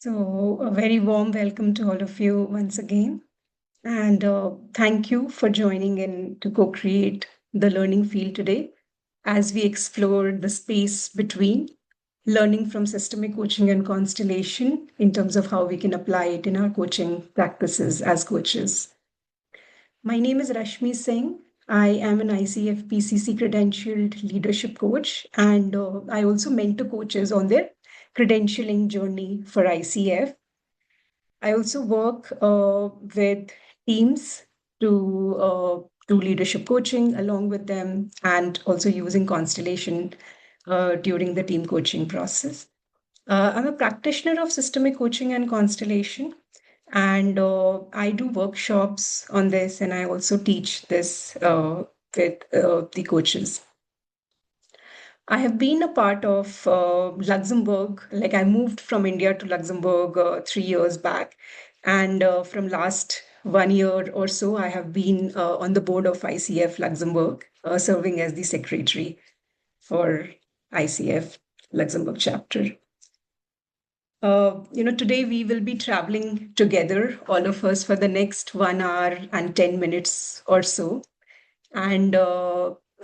So, a very warm welcome to all of you once again. And thank you for joining in to co create the learning field today as we explore the space between learning from systemic coaching and constellation in terms of how we can apply it in our coaching practices as coaches. My name is Rashmi Singh. I am an ICF PCC credentialed leadership coach, and I also mentor coaches on their credentialing journey for ICF. I also work with teams to do leadership coaching along with them and also using Constellation during the team coaching process. I'm a practitioner of systemic coaching and Constellation, and I do workshops on this, and I also teach this with the coaches. I have been a part of Luxembourg. Like I moved from India to Luxembourg 3 years back, and from last 1 year or so, I have been on the board of ICF Luxembourg, serving as the secretary for ICF Luxembourg chapter. Today we will be traveling together, all of us, for the next 1 hour and 10 minutes or so. And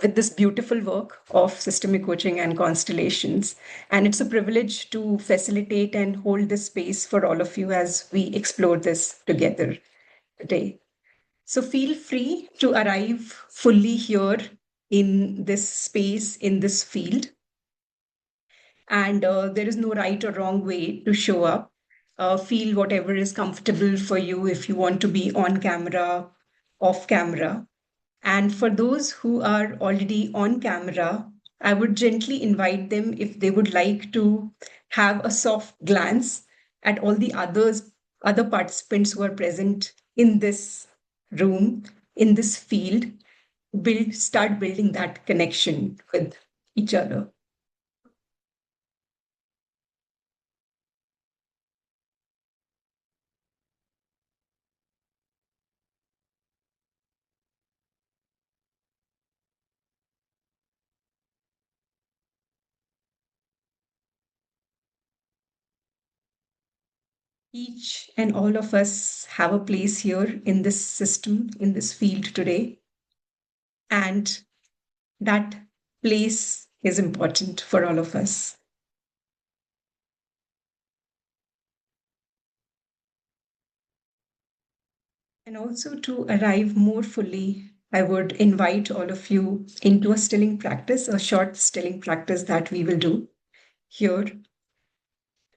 with this beautiful work of systemic coaching and constellations. And it's a privilege to facilitate and hold this space for all of you as we explore this together today. So feel free to arrive fully here in this space, in this field. And there is no right or wrong way to show up. Feel whatever is comfortable for you if you want to be on camera, off camera. And for those who are already on camera, I would gently invite them if they would like to have a soft glance at all the other participants who are present in this room, in this field, start building that connection with each other. Each and all of us have a place here in this system, in this field today. And that place is important for all of us. And also to arrive more fully, I would invite all of you into a stilling practice, a short stilling practice that we will do here.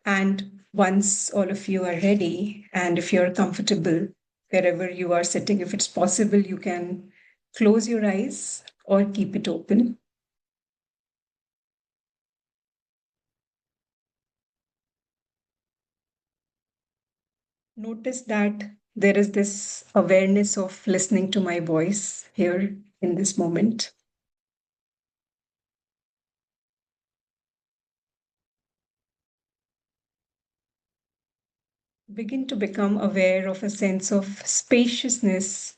And once all of you are ready, and if you're comfortable wherever you are sitting, if it's possible, you can close your eyes or keep it open. Notice that there is this awareness of listening to my voice here in this moment. Begin to become aware of a sense of spaciousness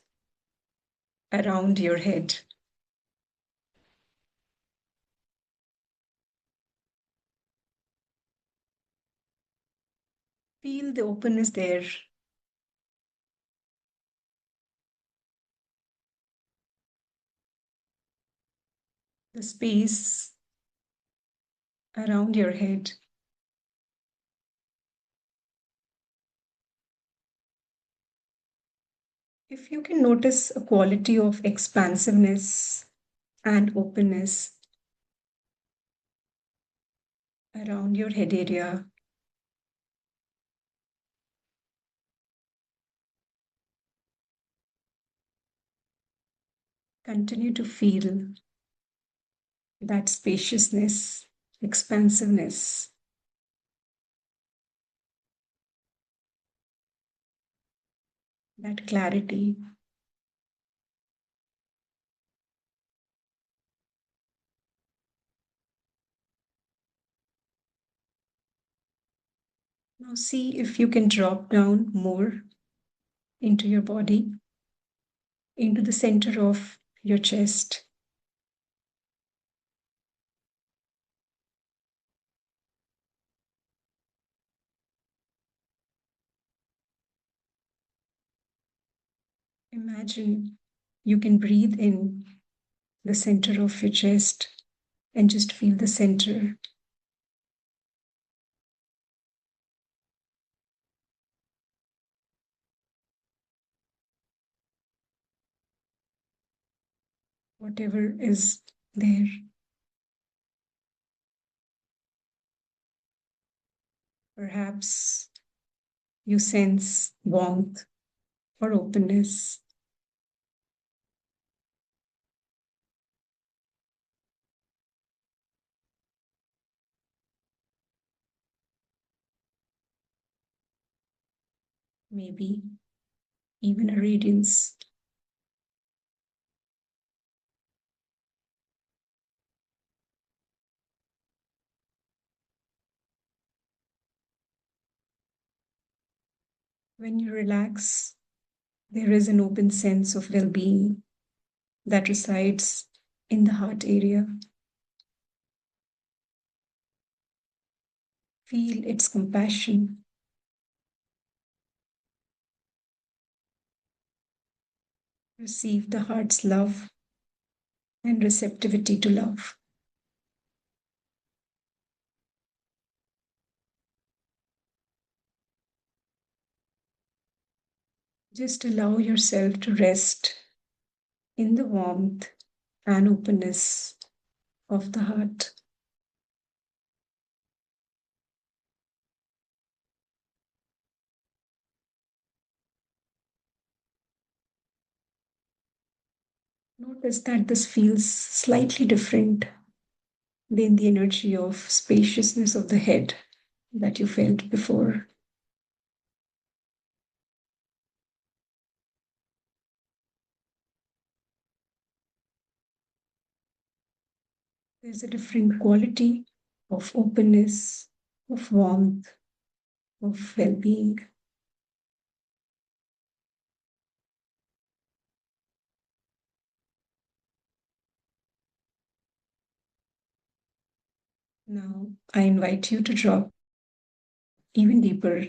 around your head. Feel the openness there. The space around your head. If you can notice a quality of expansiveness and openness around your head area, continue to feel that spaciousness, expansiveness. That clarity. Now see if you can drop down more into your body, into the center of your chest. Imagine you can breathe in the center of your chest and just feel the center. Whatever is there. Perhaps you sense warmth or openness. Maybe even a radiance. When you relax, there is an open sense of well being that resides in the heart area. Feel its compassion. Receive the heart's love and receptivity to love. Just allow yourself to rest in the warmth and openness of the heart. Notice that this feels slightly different than the energy of spaciousness of the head that you felt before. There's a different quality of openness, of warmth, of well being. Now, I invite you to drop even deeper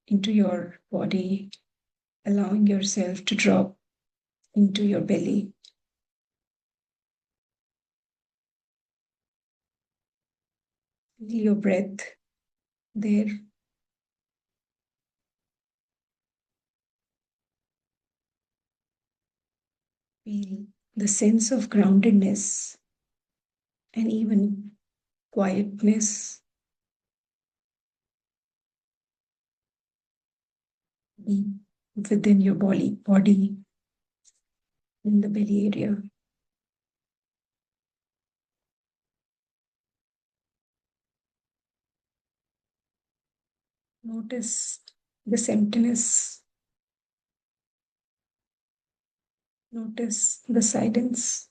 into your body, allowing yourself to drop into your belly. Feel your breath there. Feel the sense of groundedness and even quietness deep within your body in the belly area. Notice this emptiness. Notice the silence.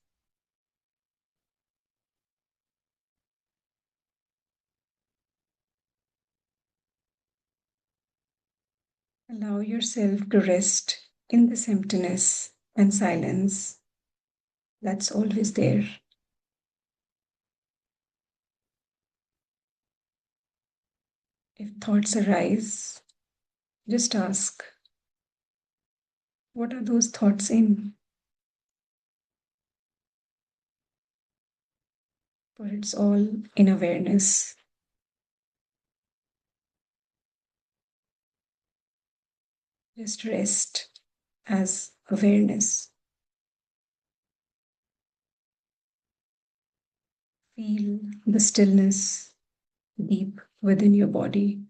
Allow yourself to rest in this emptiness and silence that's always there. If thoughts arise, just ask, what are those thoughts in? For it's all in awareness. Just rest as awareness. Feel the stillness deep within your body.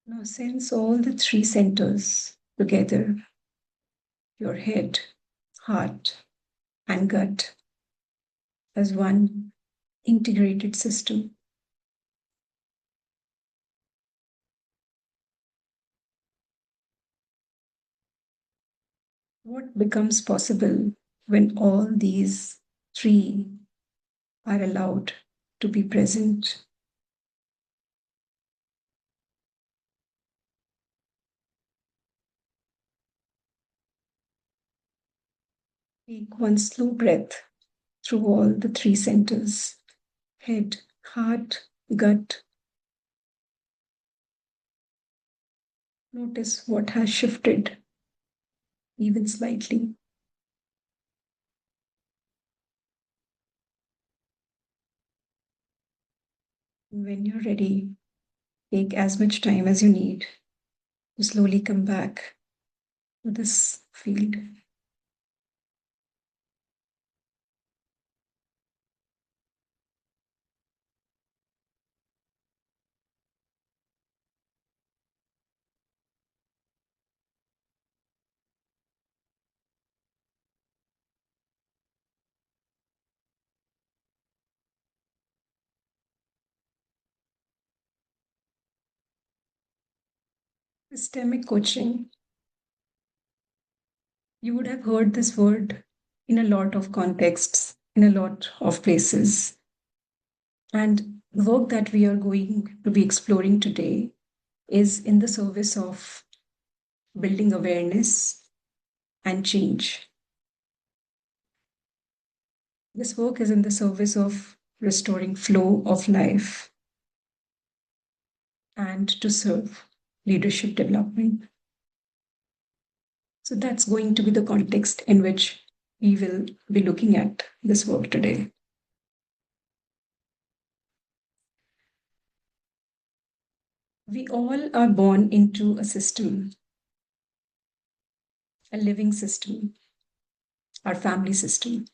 Now sense all the three centers together, your head, heart, and gut, as one integrated system. What becomes possible when all these three are allowed to be present? Take one slow breath through all the three centers, head, Heart, gut. Notice what has shifted, even slightly. When you're ready, take as much time as you need to slowly come back to this field. Systemic coaching. You would have heard this word in a lot of contexts, in a lot of places. And the work that we are going to be exploring today is in the service of building awareness and change. This work is in the service of restoring flow of life and to serve leadership development. So that's going to be the context in which we will be looking at this work today. We all are born into a system, a living system, our family system.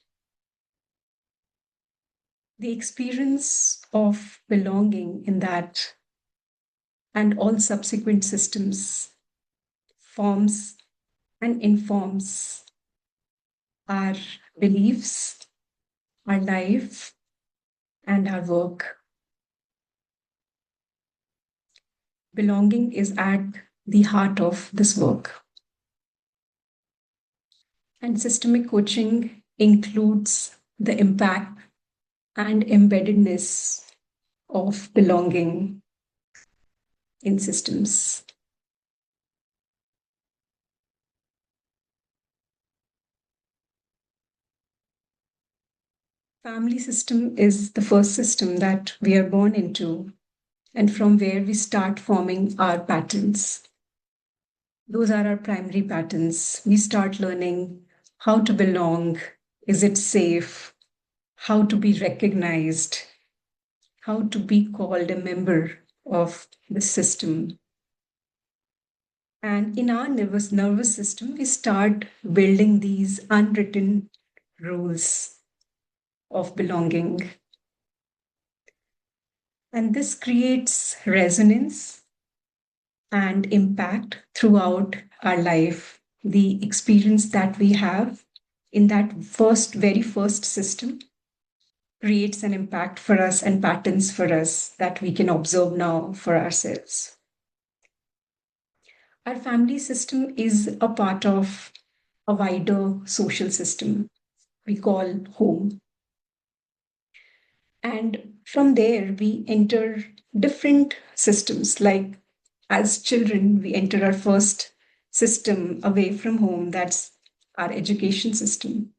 The experience of belonging in that and all subsequent systems forms and informs our beliefs, our life, and our work. Belonging is at the heart of this work. And systemic coaching includes the impact and embeddedness of belonging in systems. Family system is the first system that we are born into, and from where we start forming our patterns. Those are our primary patterns. We start learning how to belong. Is it safe? How to be recognized? How to be called a member of the system. And in our nervous system, we start building these unwritten rules of belonging. And this creates resonance and impact throughout our life. The experience that we have in that very first system creates an impact for us and patterns for us that we can observe now for ourselves. Our family system is a part of a wider social system we call home. And from there, we enter different systems. Like as children, we enter our first system away from home, that's our education system,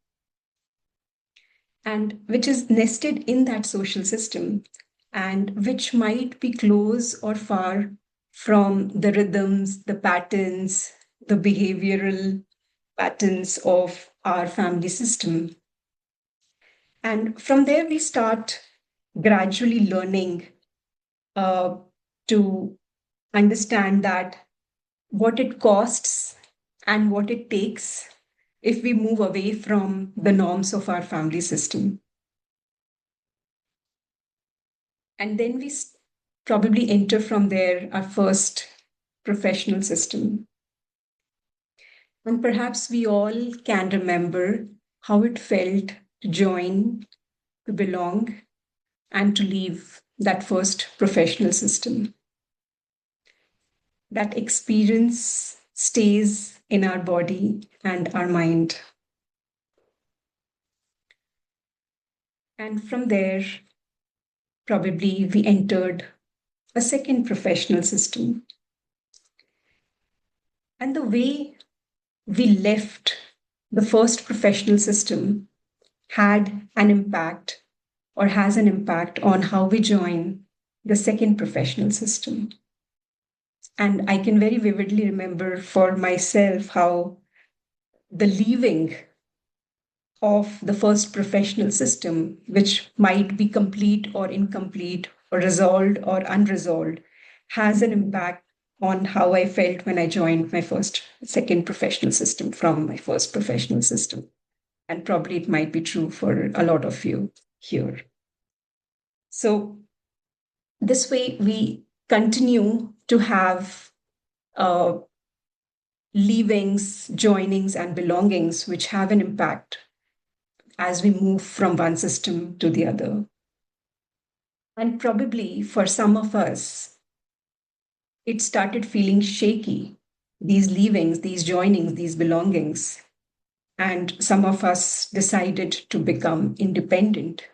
and which is nested in that social system, and which might be close or far from the rhythms, the patterns, the behavioral patterns of our family system. And from there, we start gradually learning uh, to understand that what it costs and what it takes if we move away from the norms of our family system. And then we probably enter from there our first professional system. And perhaps we all can remember how it felt to join, to belong, and to leave that first professional system. That experience stays in our body and our mind. And from there, probably we entered a second professional system. And the way we left the first professional system had an impact or has an impact on how we join the second professional system. And I can very vividly remember for myself how the leaving of the first professional system, which might be complete or incomplete, or resolved or unresolved, has an impact on how I felt when I joined my second professional system from my first professional system. And probably it might be true for a lot of you here. So, this way, we continue to have uh, leavings, joinings, and belongings, which have an impact as we move from one system to the other. And probably for some of us, it started feeling shaky, these leavings, these joinings, these belongings. And some of us decided to become independent,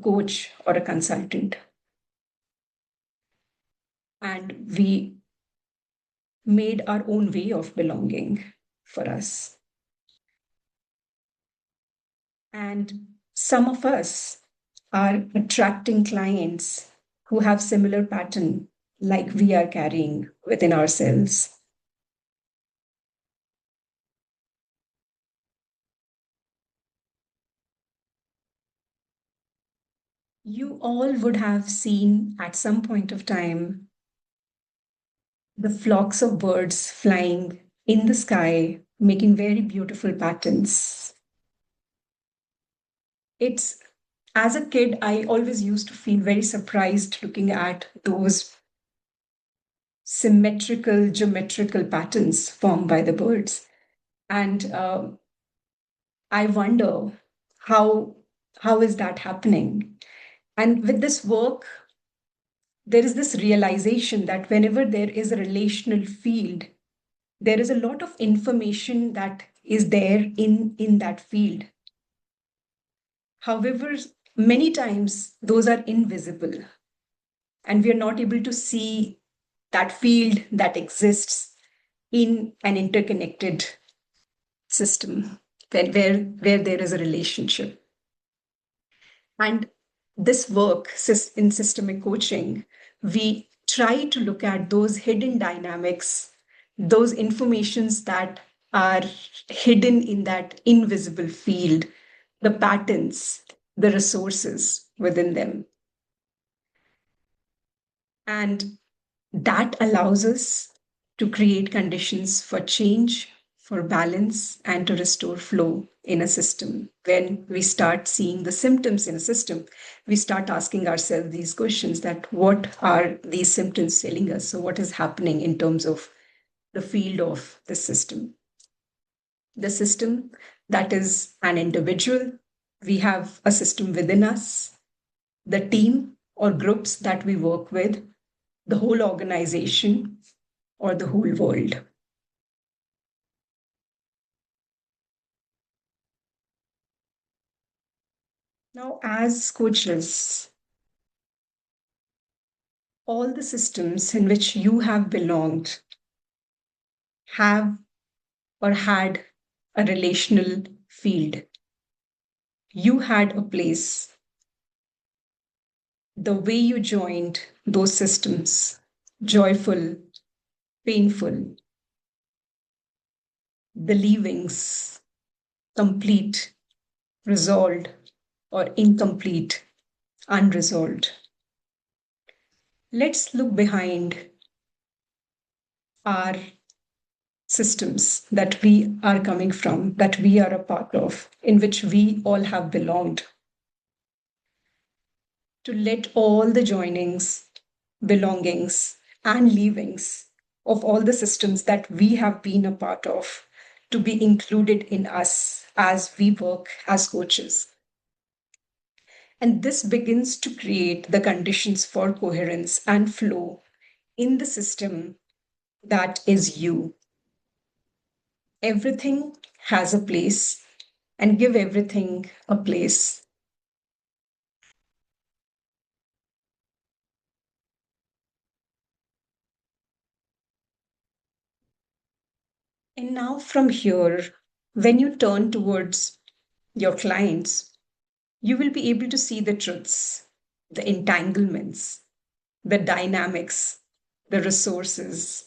coach, or a consultant. And we made our own way of belonging for us. And some of us are attracting clients who have similar pattern like we are carrying within ourselves. You all would have seen at some point of time the flocks of birds flying in the sky, making very beautiful patterns. It's As a kid, I always used to feel very surprised looking at those symmetrical, geometrical patterns formed by the birds. And I wonder how how is that happening? And with this work, there is this realization that whenever there is a relational field, there is a lot of information that is there in that field. However, many times those are invisible, and we are not able to see that field that exists in an interconnected system where there is a relationship. And this work in systemic coaching, we try to look at those hidden dynamics, those informations that are hidden in that invisible field, the patterns, the resources within them. And that allows us to create conditions for change, for balance, and to restore flow in a system. When we start seeing the symptoms in a system, we start asking ourselves these questions: that what are these symptoms telling us? So what is happening in terms of the field of the system? The system, that is an individual. We have a system within us, the team or groups that we work with, the whole organization, or the whole world. Now, as coaches, all the systems in which you have belonged have or had a relational field. You had a place. The way you joined those systems, joyful, painful, the leavings, complete, resolved, or incomplete, unresolved. Let's look behind our systems that we are coming from, that we are a part of, in which we all have belonged, to let all the joinings, belongings, and leavings of all the systems that we have been a part of to be included in us as we work as coaches. And this begins to create the conditions for coherence and flow in the system that is you. Everything has a place, and give everything a place. And now from here, when you turn towards your clients, You will be able to see the truths, the entanglements, the dynamics, the resources,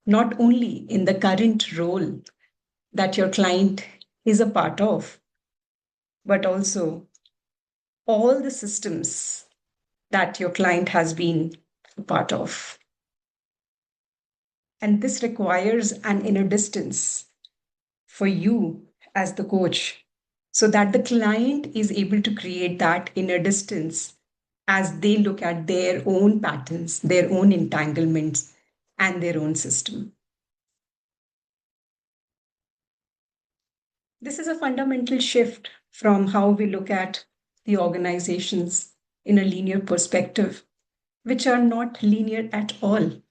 not only in the current role that your client is a part of, but also all the systems that your client has been a part of. And this requires an inner distance for you as the coach so that the client is able to create that inner distance as they look at their own patterns, their own entanglements, and their own system. This is a fundamental shift from how we look at the organizations in a linear perspective, which are not linear at all.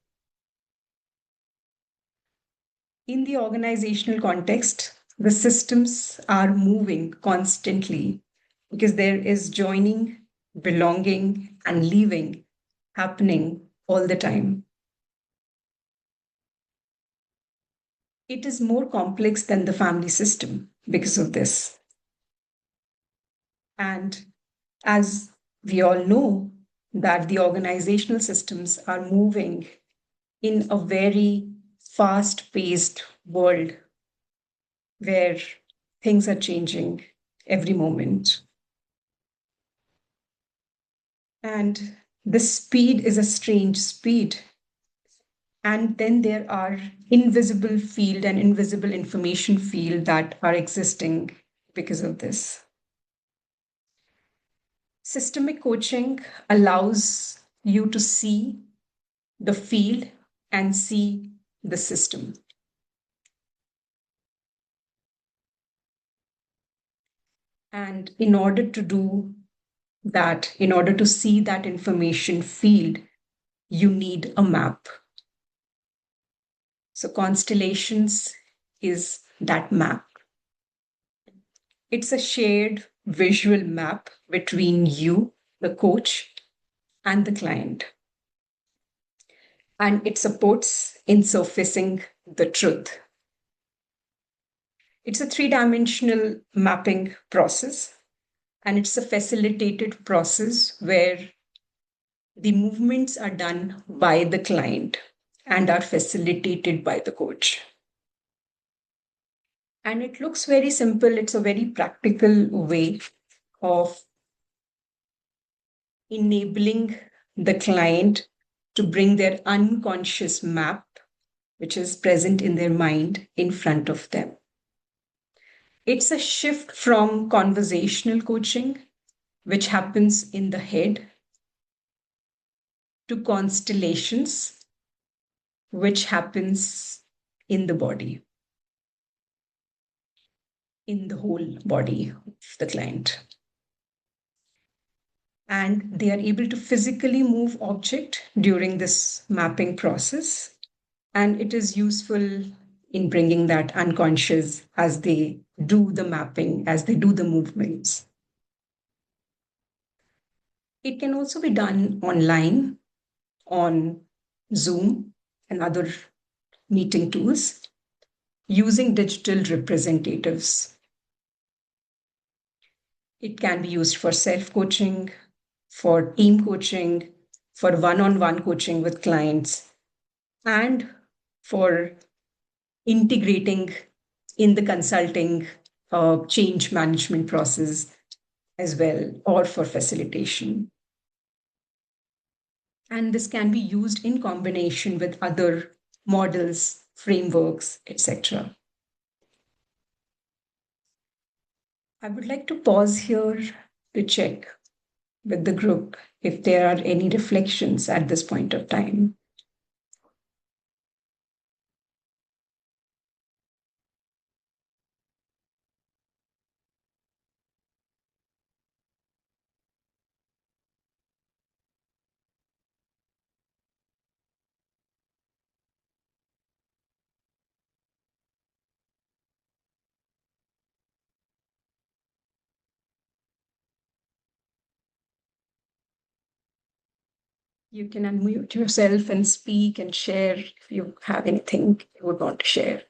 In the organizational context, the systems are moving constantly because there is joining, belonging, and leaving happening all the time. It is more complex than the family system because of this. And as we all know, that the organizational systems are moving in a very fast paced world where things are changing every moment. And the speed is a strange speed. And then there are invisible field and invisible information field that are existing because of this. Systemic coaching allows you to see the field and see the system. And in order to do that, in order to see that information field, you need a map. So, Constellations is that map. It's a shared visual map between you, the coach, and the client. And it supports in surfacing the truth. It's a three-dimensional mapping process, and it's a facilitated process where the movements are done by the client and are facilitated by the coach. And it looks very simple. It's a very practical way of enabling the client to bring their unconscious map, which is present in their mind, in front of them. It's a shift from conversational coaching, which happens in the head, to constellations, which happens in the body, in the whole body of the client. And they are able to physically move object during this mapping process. And it is useful in bringing that unconscious as they do the mapping, as they do the movements. It can also be done online on Zoom and other meeting tools using digital representatives. It can be used for self-coaching, for team coaching, for one-on-one coaching with clients, and for integrating in the consulting change management process as well, or for facilitation. And this can be used in combination with other models, frameworks, etc. I would like to pause here to check with the group if there are any reflections at this point of time. You can unmute yourself and speak and share if you have anything you would want to share.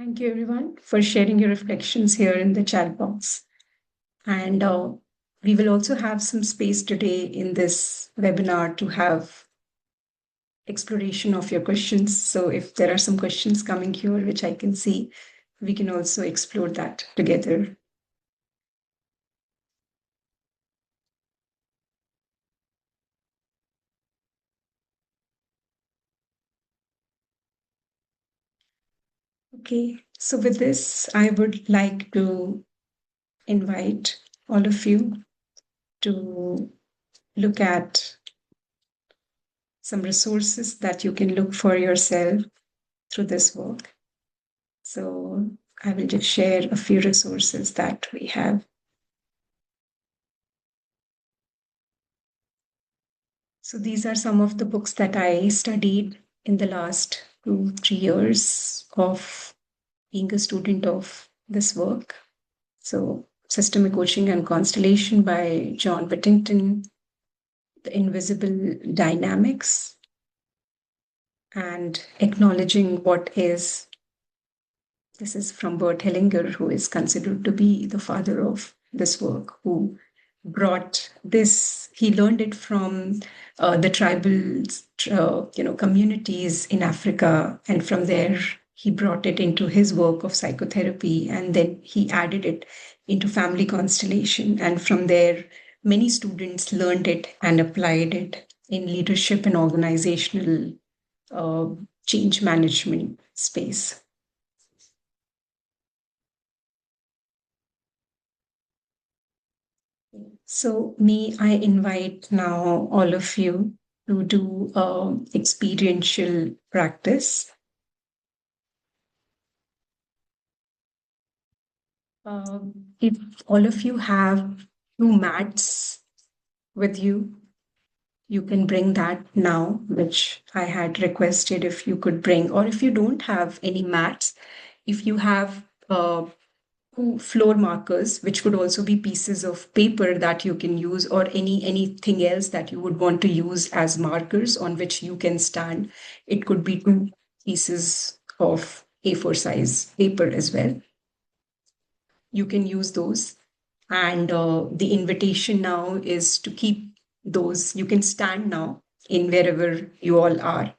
Thank you, everyone, for sharing your reflections here in the chat box. And we will also have some space today in this webinar to have exploration of your questions. So if there are some questions coming here, which I can see, we can also explore that together. Okay, so with this, I would like to invite all of you to look at some resources that you can look for yourself through this work. So I will just share a few resources that we have. So these are some of the books that I studied in the last 2-3 years of being a student of this work. So Systemic Coaching and Constellation by John Whittington, The Invisible Dynamics, and Acknowledging What Is. This is from Bert Hellinger, who is considered to be the father of this work, who brought this. He learned it from the tribal, communities in Africa, and from there he brought it into his work of psychotherapy, and then he added it into family constellation, and from there many students learned it and applied it in leadership and organizational uh, change management space. So, may I invite now all of you to do experiential practice. If all of you have 2 mats with you, you can bring that now, which I had requested if you could bring, or if you don't have any mats, if you have 2 floor markers, which could also be pieces of paper that you can use, or anything else that you would want to use as markers on which you can stand. It could be 2 pieces of A4 size paper as well. You can use those. And the invitation now is to keep those. You can stand now in wherever you all are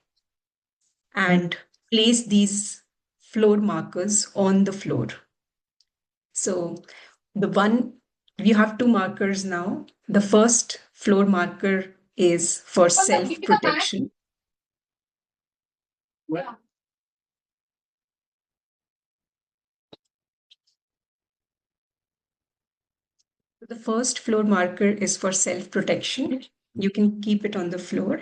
and place these floor markers on the floor. So the one, we have 2 markers now. The first floor marker is for self-protection. The first floor marker is for self-protection. You can keep it on the floor.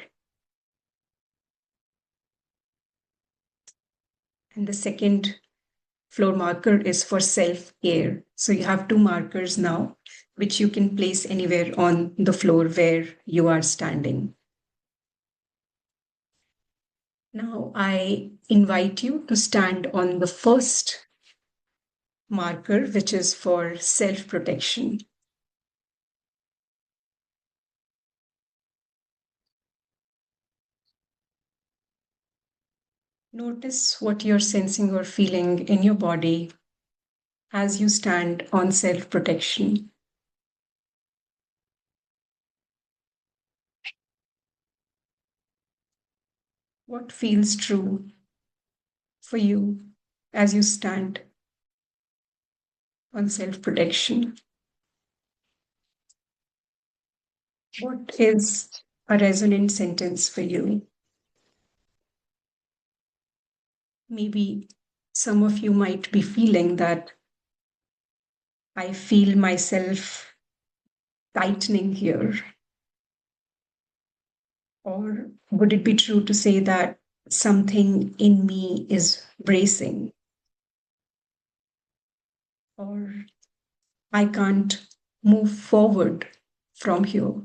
And the second floor marker is for self-care. So you have 2 markers now, which you can place anywhere on the floor where you are standing. Now I invite you to stand on the first marker, which is for self-protection. Notice what you're sensing or feeling in your body as you stand on self-protection. What feels true for you as you stand on self-protection? What is a resonant sentence for you? Maybe some of you might be feeling that I feel myself tightening here. Or would it be true to say that something in me is bracing? Or I can't move forward from here.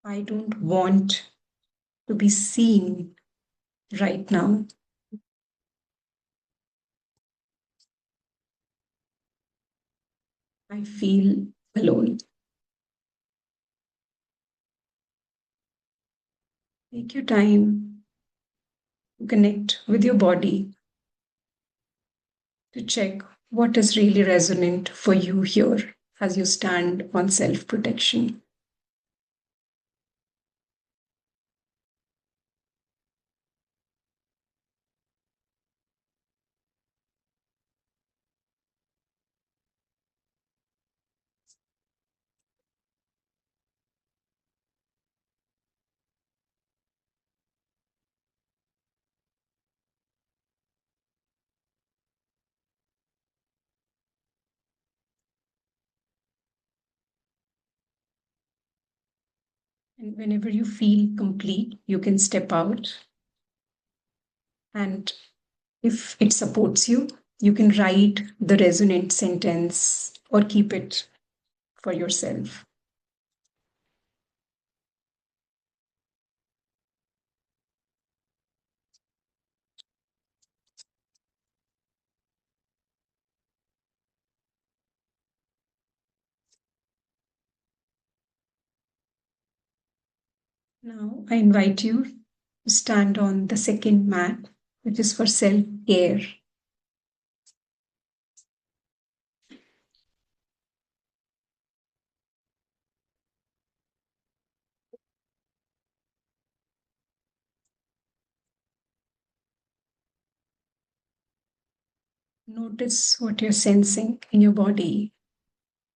I don't want to be seen right now. I feel alone. Take your time Connect with your body to check what is really resonant for you here as you stand on self protection. And whenever you feel complete, you can step out. And if it supports you, you can write the resonant sentence or keep it for yourself. Now, I invite you to stand on the second mat, which is for self care. Notice what you're sensing in your body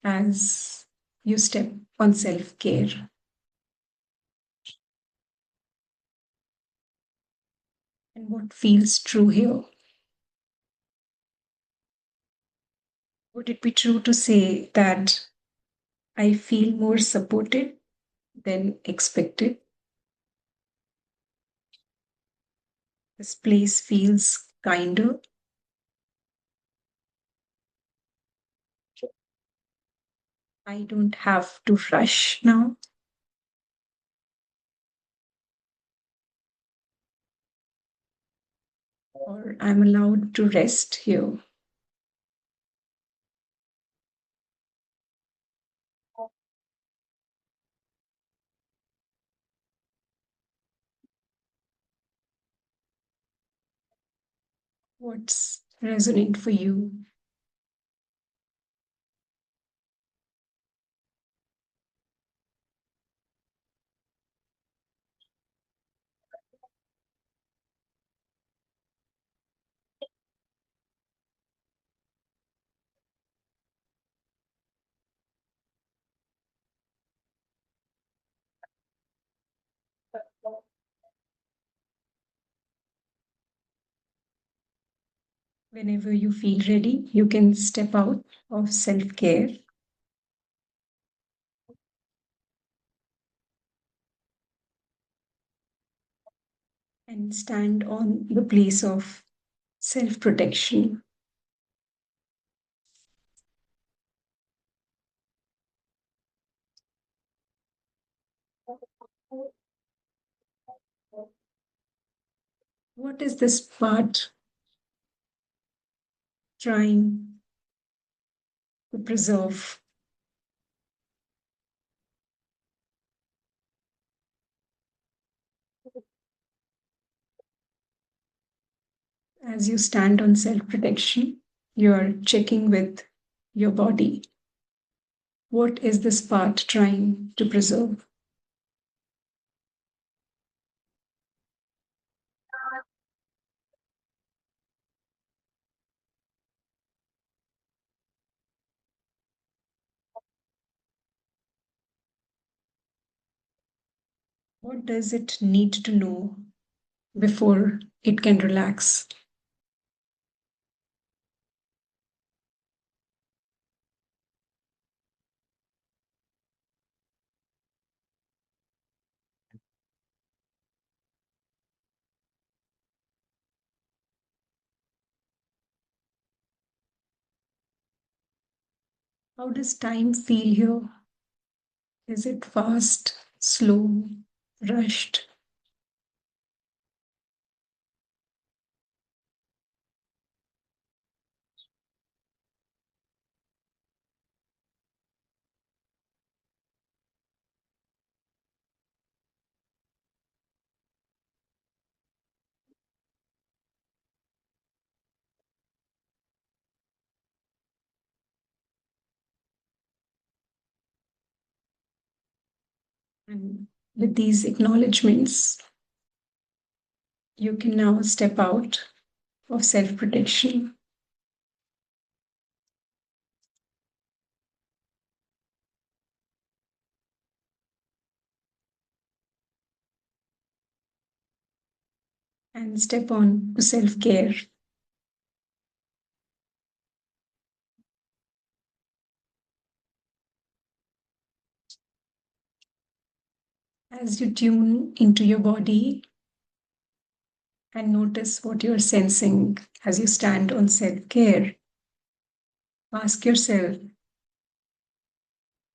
as you step on self care. And what feels true here? Would it be true to say that I feel more supported than expected? This place feels kinder. I don't have to rush now, or I'm allowed to rest here. What's resonant for you? Whenever you feel ready, you can step out of self care and stand on the place of self protection. What is this part trying to preserve? As you stand on self protection, you're checking with your body. What is this part trying to preserve? What does it need to know before it can relax? How does time feel here? Is it fast, slow, rushed? And with these acknowledgements, you can now step out of self protection and step on to self care. As you tune into your body and notice what you're sensing as you stand on self care, ask yourself,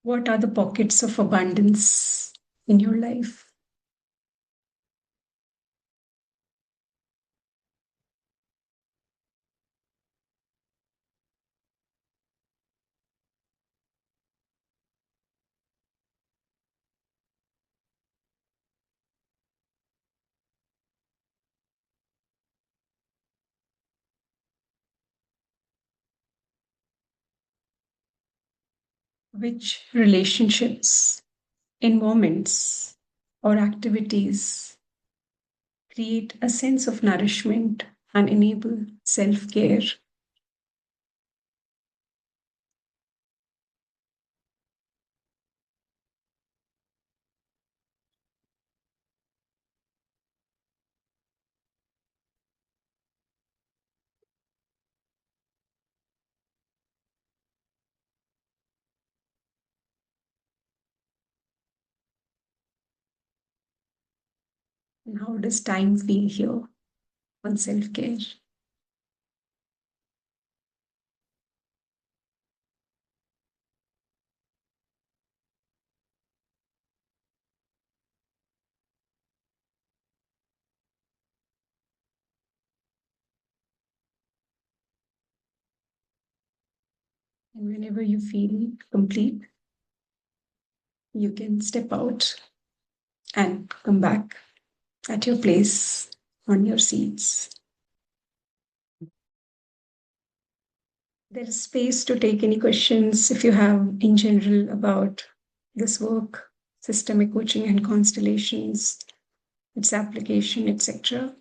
what are the pockets of abundance in your life? Which relationships, environments, or activities create a sense of nourishment and enable self care? And how does time feel here on self care? And whenever you feel complete, you can step out and come back at your place on your seats. There is space to take any questions if you have in general about this work, systemic coaching and constellations, its application, etc.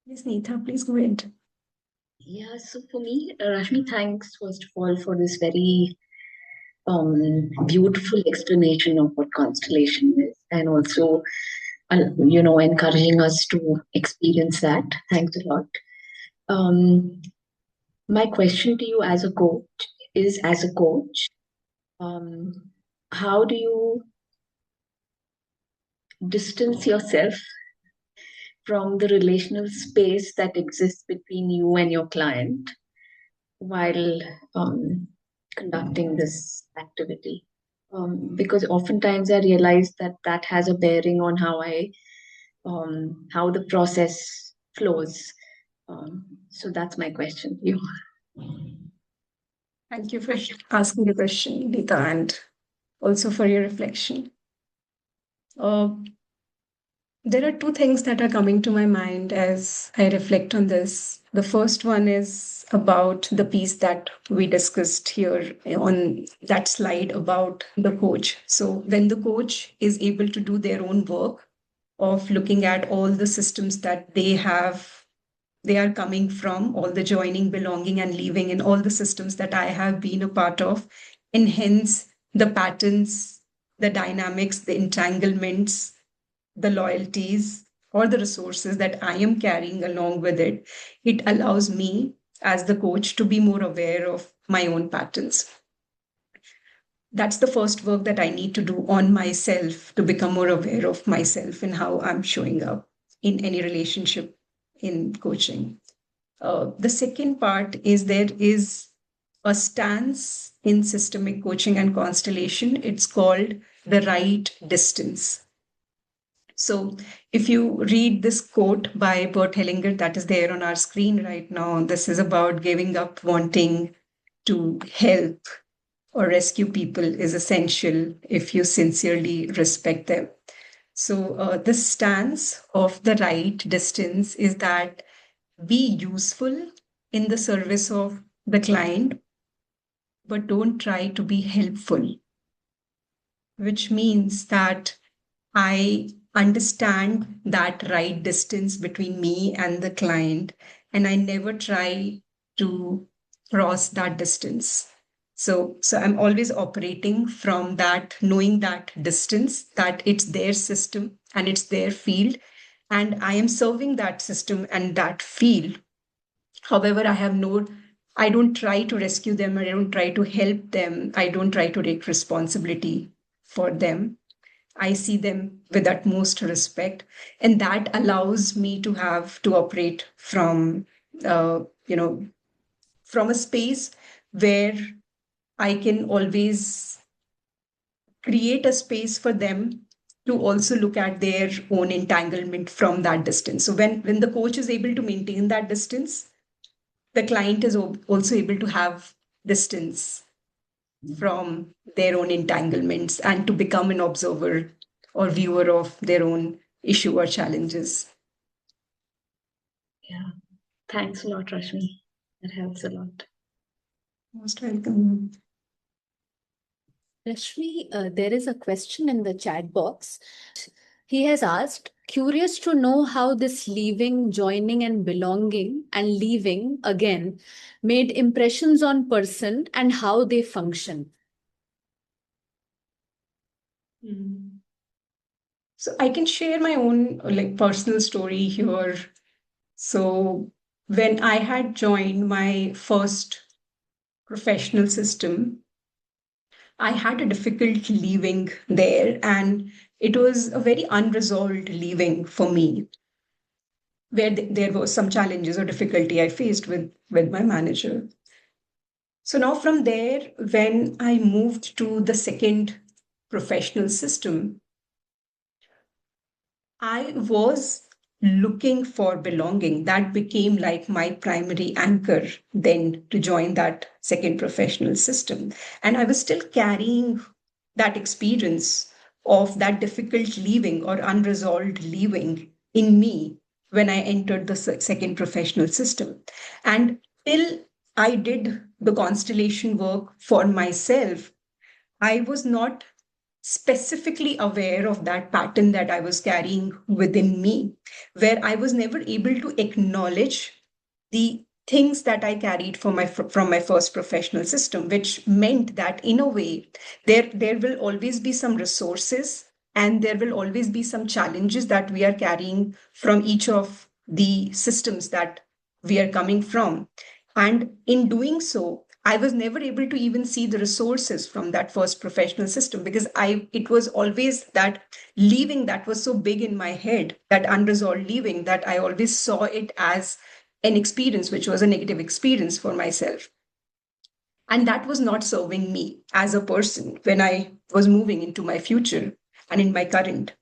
Yes, Neetha, please go ahead. Yeah, so for me, Rashmi, thanks first of all for this very beautiful explanation of what constellation is, and also, encouraging us to experience that. Thanks a lot. Um, my question to you as a coach is, as a coach, um, how do you distance yourself from the relational space that exists between you and your client while conducting this activity? Because oftentimes I realize that that has a bearing on how the process flows. So that's my question to you. Thank you for asking the question, Neetha, and also for your reflection. Uh, There are two things that are coming to my mind as I reflect on this. The first one is about the piece that we discussed here on that slide about the coach. So, when the coach is able to do their own work of looking at all the systems that they have, they are coming from, all the joining, belonging, and leaving in all the systems that I have been a part of, and hence the patterns, the dynamics, the entanglements, the loyalties or the resources that I am carrying along with it, it allows me as the coach to be more aware of my own patterns. That's the first work that I need to do on myself to become more aware of myself and how I'm showing up in any relationship in coaching. The second part is there is a stance in systemic coaching and constellation. It's called the right distance. So, if you read this quote by Bert Hellinger that is there on our screen right now, this is about giving up wanting to help or rescue people is essential if you sincerely respect them. So, the stance of the right distance is that be useful in the service of the client, but don't try to be helpful, which means that I understand that right distance between me and the client, and I never try to cross that distance. So I'm always operating from that, knowing that distance, that it's their system and it's their field, and I am serving that system and that field. However, I don't try to rescue them, or I don't try to help them. I don't try to take responsibility for them. I see them with utmost respect, and that allows me to have to operate from, you know, from a space where I can always create a space for them to also look at their own entanglement from that distance. So when the coach is able to maintain that distance, the client is also able to have distance from their own entanglements and to become an observer or viewer of their own issue or challenges. Yeah. Thanks a lot, Rashmi. That helps a lot. Most welcome. Rashmi, there is a question in the chat box. He has asked, curious to know how this leaving, joining, and belonging and leaving again made impressions on person and how they function. So I can share my own like personal story here. So when I had joined my first professional system, I had a difficult leaving there, and it was a very unresolved leaving for me, where there was some challenges or difficulty I faced with my manager. So now from there, when I moved to the second professional system, I was looking for belonging. That became like my primary anchor then to join that second professional system. And I was still carrying that experience of that difficult leaving or unresolved leaving in me when I entered the second professional system. And till I did the constellation work for myself, I was not specifically aware of that pattern that I was carrying within me, where I was never able to acknowledge the things that I carried from my first professional system, which meant that in a way, there will always be some resources and there will always be some challenges that we are carrying from each of the systems that we are coming from. And in doing so, I was never able to even see the resources from that first professional system because it was always that leaving that was so big in my head, that unresolved leaving, that I always saw it as an experience which was a negative experience for myself. And that was not serving me as a person when I was moving into my future and in my current.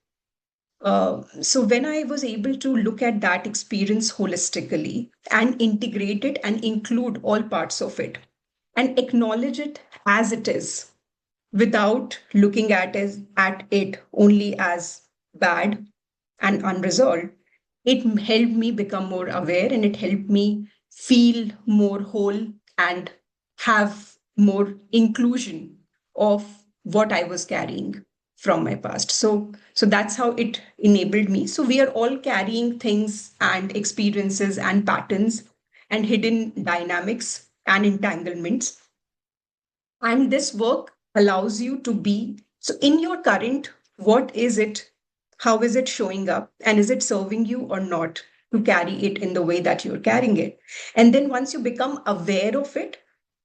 So when I was able to look at that experience holistically and integrate it and include all parts of it and acknowledge it as it is without looking at it only as bad and unresolved, it helped me become more aware and it helped me feel more whole and have more inclusion of what I was carrying from my past. So that's how it enabled me. So we are all carrying things and experiences and patterns and hidden dynamics and entanglements, and this work allows you to be so in your current, what is it? How is it showing up? And is it serving you or not to carry it in the way that you're carrying it? And then once you become aware of it,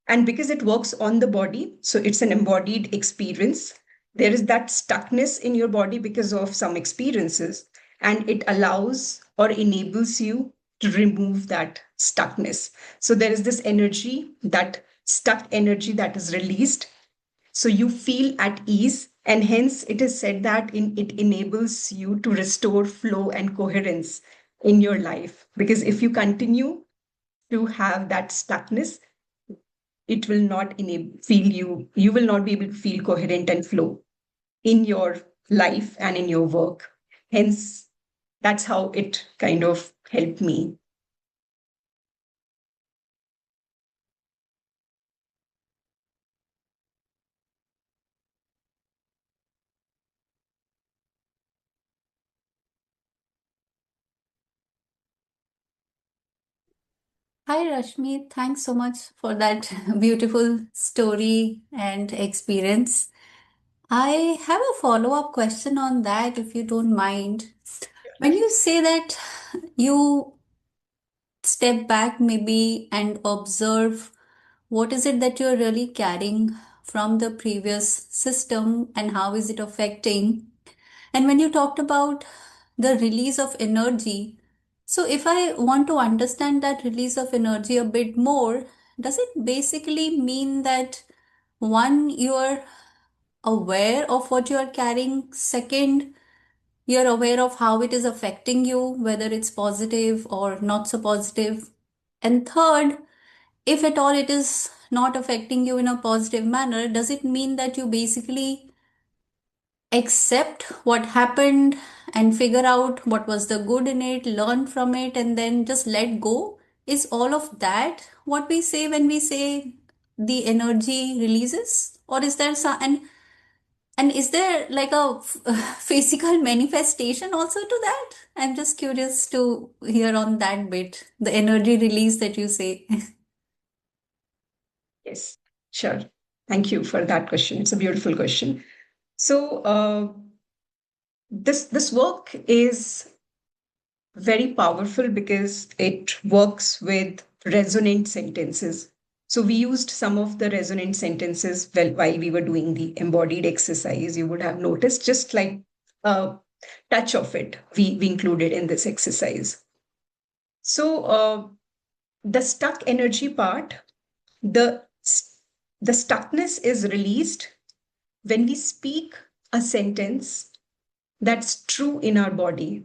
and because it works on the body, so it's an embodied experience, there is that stuckness in your body because of some experiences, and it allows or enables you to remove that stuckness. So there is this energy, that stuck energy that is released. So you feel at ease. And hence, it is said that it enables you to restore flow and coherence in your life. Because if you continue to have that stuckness, it will not you will not be able to feel coherent and flow in your life and in your work. Hence, that's how it kind of helped me. Hi, Rashmi. Thanks so much for that beautiful story and experience. I have a follow-up question on that, if you don't mind. When you say that you step back maybe and observe what is it that you're really carrying from the previous system and how is it affecting, and when you talked about the release of energy, so if I want to understand that release of energy a bit more, does it basically mean that one, you're aware of what you are carrying, second, you're aware of how it is affecting you, whether it's positive or not so positive, and third, if at all it is not affecting you in a positive manner, does it mean that you basically accept what happened and figure out what was the good in it, learn from it, and then just let go? Is all of that what we say when we say the energy releases? Or is there some, and is there like a physical manifestation also to that? I'm just curious to hear on that bit, the energy release that you say. Yes, sure. Thank you for that question. It's a beautiful question. So this work is very powerful because it works with resonant sentences. So we used some of the resonant sentences while we were doing the embodied exercise. You would have noticed just like a touch of it we included in this exercise. So the stuck energy part, the the stuckness is released when we speak a sentence that's true in our body.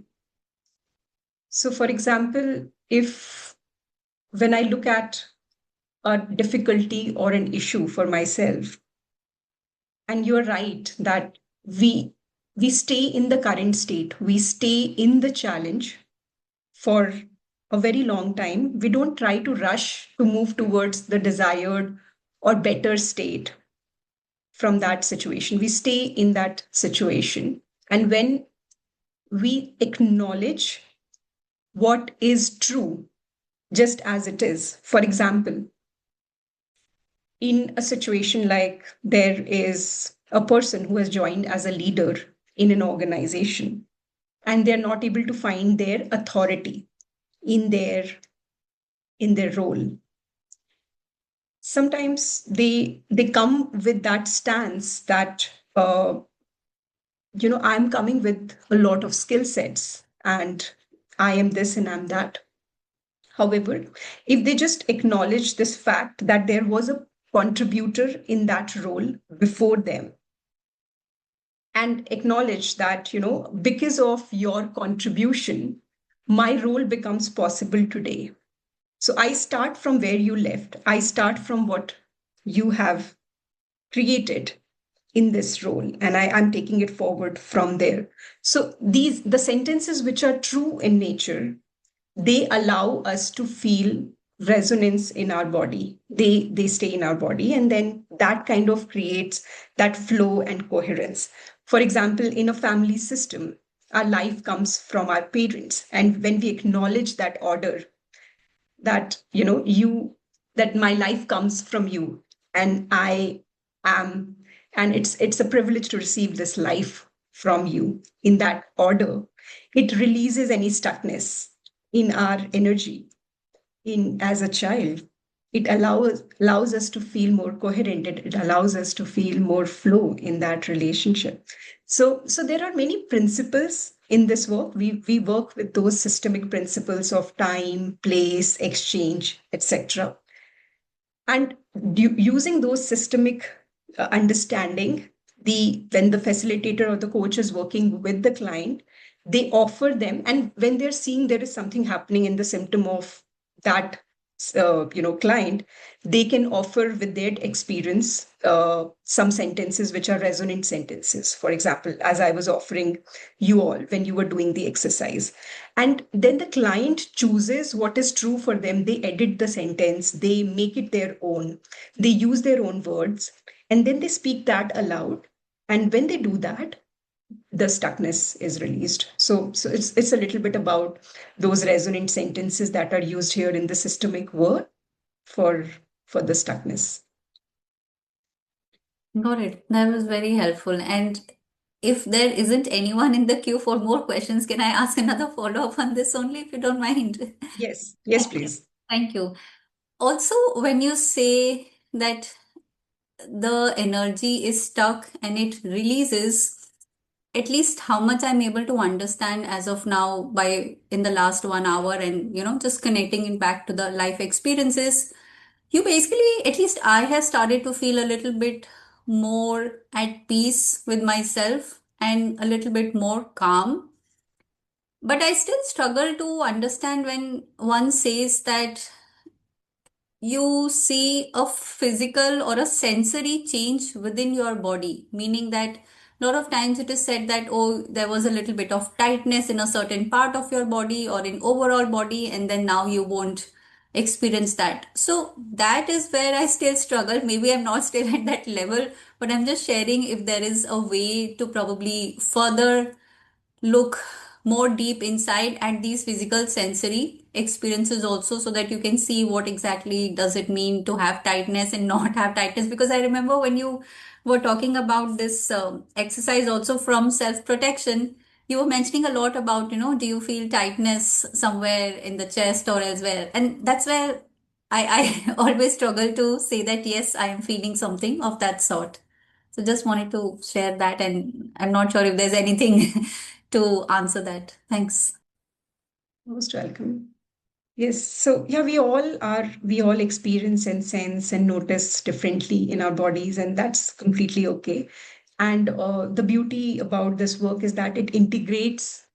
So, for example, if when I look at a difficulty or an issue for myself, and you're right that we stay in the current state, we stay in the challenge for a very long time. We don't try to rush to move towards the desired or better state from that situation. We stay in that situation. And when we acknowledge what is true just as it is, for example, in a situation like there is a person who has joined as a leader in an organization and they're not able to find their authority in their role, sometimes they come with that stance that I'm coming with a lot of skill sets and I am this and I'm that. However, if they just acknowledge this fact that there was a contributor in that role before them and acknowledge that, because of your contribution, my role becomes possible today. So I start from where you left. I start from what you have created in this role, and I'm taking it forward from there. So the sentences which are true in nature, they allow us to feel resonance in our body. They stay in our body, and then that kind of creates that flow and coherence. For example, in a family system, our life comes from our parents, and when we acknowledge that order, that that my life comes from you and I am, and it's a privilege to receive this life from you in that order, it releases any stuckness in our energy in as a child. It allows us to feel more coherent. It allows us to feel more flow in that relationship. So there are many principles in this work. We work with those systemic principles of time, place, exchange, etc. And using those systemic understanding, when the facilitator or the coach is working with the client, they offer them, and when they're seeing there is something happening in the symptom of that client, they can offer with their experience some sentences which are resonant sentences, for example, as I was offering you all when you were doing the exercise. And then the client chooses what is true for them. They edit the sentence, they make it their own, they use their own words, and then they speak that aloud. And when they do that, the stuckness is released. So it's a little bit about those resonant sentences that are used here in the systemic word for the stuckness. Got it. That was very helpful. And if there isn't anyone in the queue for more questions, can I ask another follow-up on this only, if you don't mind? Yes, Thank you. please. Thank you. Also, when you say that the energy is stuck and it releases, at least how much I'm able to understand as of now by in the last 1 hour and just connecting it back to the life experiences, you basically, at least I have started to feel a little bit more at peace with myself and a little bit more calm. But I still struggle to understand when one says that you see a physical or a sensory change within your body, meaning that a lot of times it is said that, oh, there was a little bit of tightness in a certain part of your body or in overall body, and then now you won't experience that. So that is where I still struggle. Maybe I'm not still at that level, but I'm just sharing if there is a way to probably further look more deep inside at these physical sensory experiences also, so that you can see what exactly does it mean to have tightness and not have tightness. Because I remember when you were talking about this exercise also from self protection, you were mentioning a lot about, do you feel tightness somewhere in the chest or elsewhere, and that's where I always struggle to say that yes, I am feeling something of that sort. So just wanted to share that, and I'm not sure if there's anything to answer that. Thanks. Most welcome. Yes. So yeah, we all experience and sense and notice differently in our bodies, and that's completely okay. And the beauty about this work is that it integrates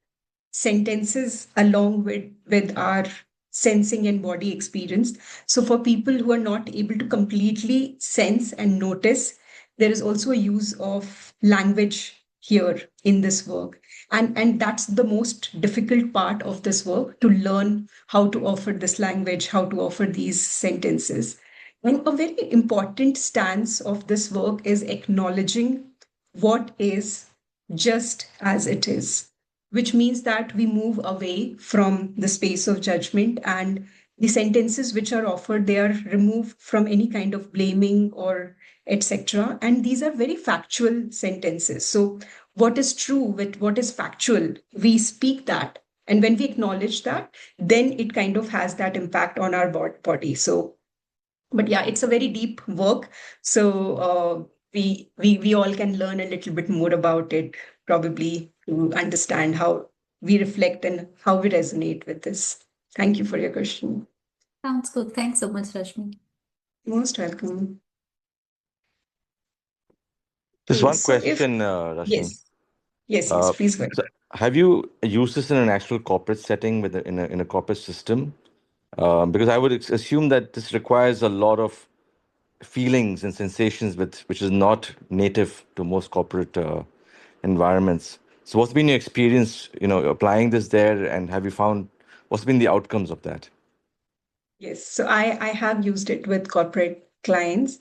sentences along with our sensing and body experience. So for people who are not able to completely sense and notice, there is also a use of language here in this work. And that's the most difficult part of this work, to learn how to offer this language, how to offer these sentences. And a very important stance of this work is acknowledging what is just as it is, which means that we move away from the space of judgment, and the sentences which are offered, they are removed from any kind of blaming or etc. And these are very factual sentences. So what is true with what is factual, we speak that. And when we acknowledge that, then it kind of has that impact on our body. So but yeah, it's a very deep work. So we all can learn a little bit more about it, probably to understand how we reflect and how we resonate with this. Thank you for your question. Sounds good. Thanks so much, Rashmi. Most welcome. Just Okay, one so if question, Rashmi. yes, please go ahead. So have you used this in an actual corporate setting with in a corporate system? Because I would assume that this requires a lot of feelings and sensations which is not native to most corporate environments. So what's been your experience, applying this there, and have you found what's been the outcomes of that? Yes, so I have used it with corporate clients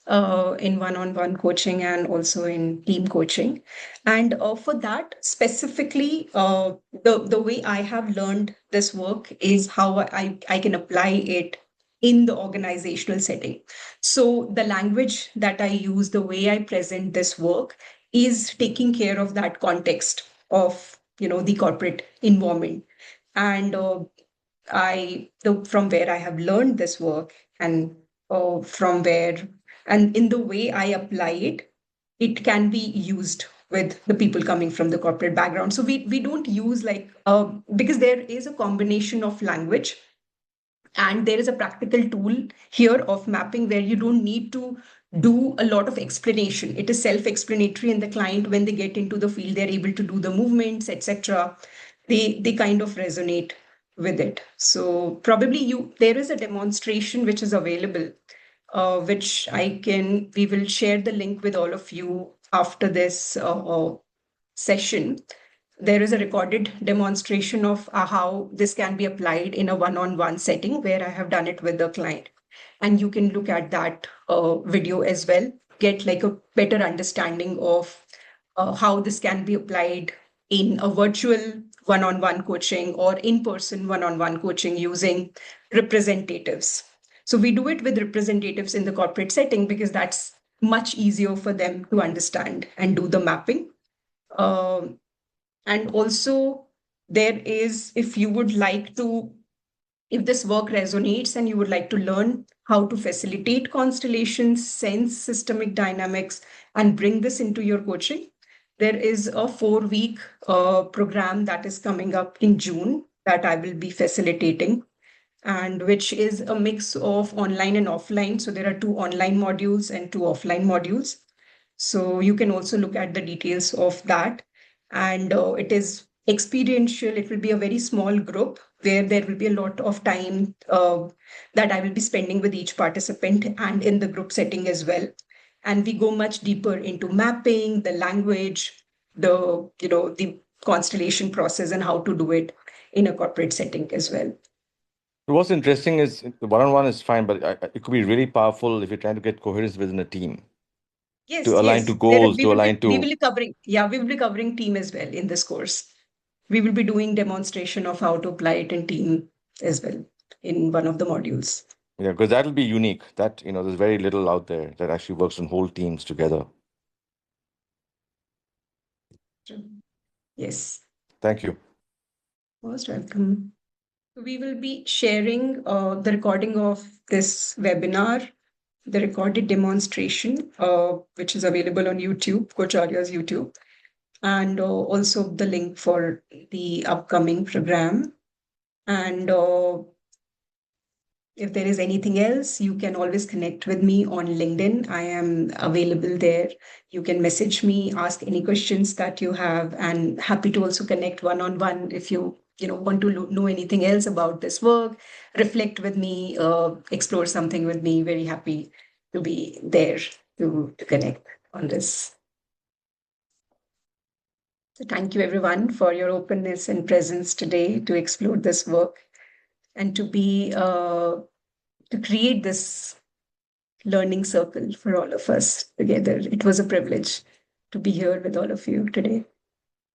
in one-on-one coaching and also in team coaching. And for that specifically, the way I have learned this work is how I can apply it in the organizational setting. So the language that I use, the way I present this work is taking care of that context of, the corporate environment. And from where I have learned this work, and from where and in the way I apply it, it can be used with the people coming from the corporate background. So we don't use like because there is a combination of language, and there is a practical tool here of mapping where you don't need to do a lot of explanation. It is self-explanatory, and the client, when they get into the field, they're able to do the movements, etc. They kind of resonate with it. So probably there is a demonstration which is available, which we will share the link with all of you after this session. There is a recorded demonstration of how this can be applied in a one-on-one setting where I have done it with the client. And you can look at that video as well, get like a better understanding of how this can be applied in a virtual one-on-one coaching or in-person one-on-one coaching using representatives. So we do it with representatives in the corporate setting because that's much easier for them to understand and do the mapping. And also, there is, if you would like to, if this work resonates and you would like to learn how to facilitate constellations, sense systemic dynamics, and bring this into your coaching, there is a 4-week program that is coming up in June that I will be facilitating, and which is a mix of online and offline. So there are 2 online modules and 2 offline modules. So you can also look at the details of that. And it is experiential. It will be a very small group where there will be a lot of time that I will be spending with each participant and in the group setting as well. And we go much deeper into mapping, the language, the constellation process and how to do it in a corporate setting as well. What's interesting is the one-on-one is fine, but it could be really powerful if you're trying to get coherence within a team, Yes, to align to yes. goals, to align We to. will be covering, yeah, we will be covering team as well in this course. We will be doing demonstration of how to apply it in team as well in one of the modules. Yeah, because that'll be unique. That, there's very little out there that actually works on whole teams together. Yes, Thank you. most welcome. We will be sharing the recording of this webinar, the recorded demonstration, which is available on YouTube, Coacharya's YouTube, and also the link for the upcoming program. And if there is anything else, you can always connect with me on LinkedIn. I am available there. You can message me, ask any questions that you have, and happy to also connect one-on-one if you want to know anything else about this work, reflect with me, explore something with me. Very happy to be there to connect on this. So thank you everyone for your openness and presence today to explore this work and to create this learning circle for all of us together. It was a privilege to be here with all of you today.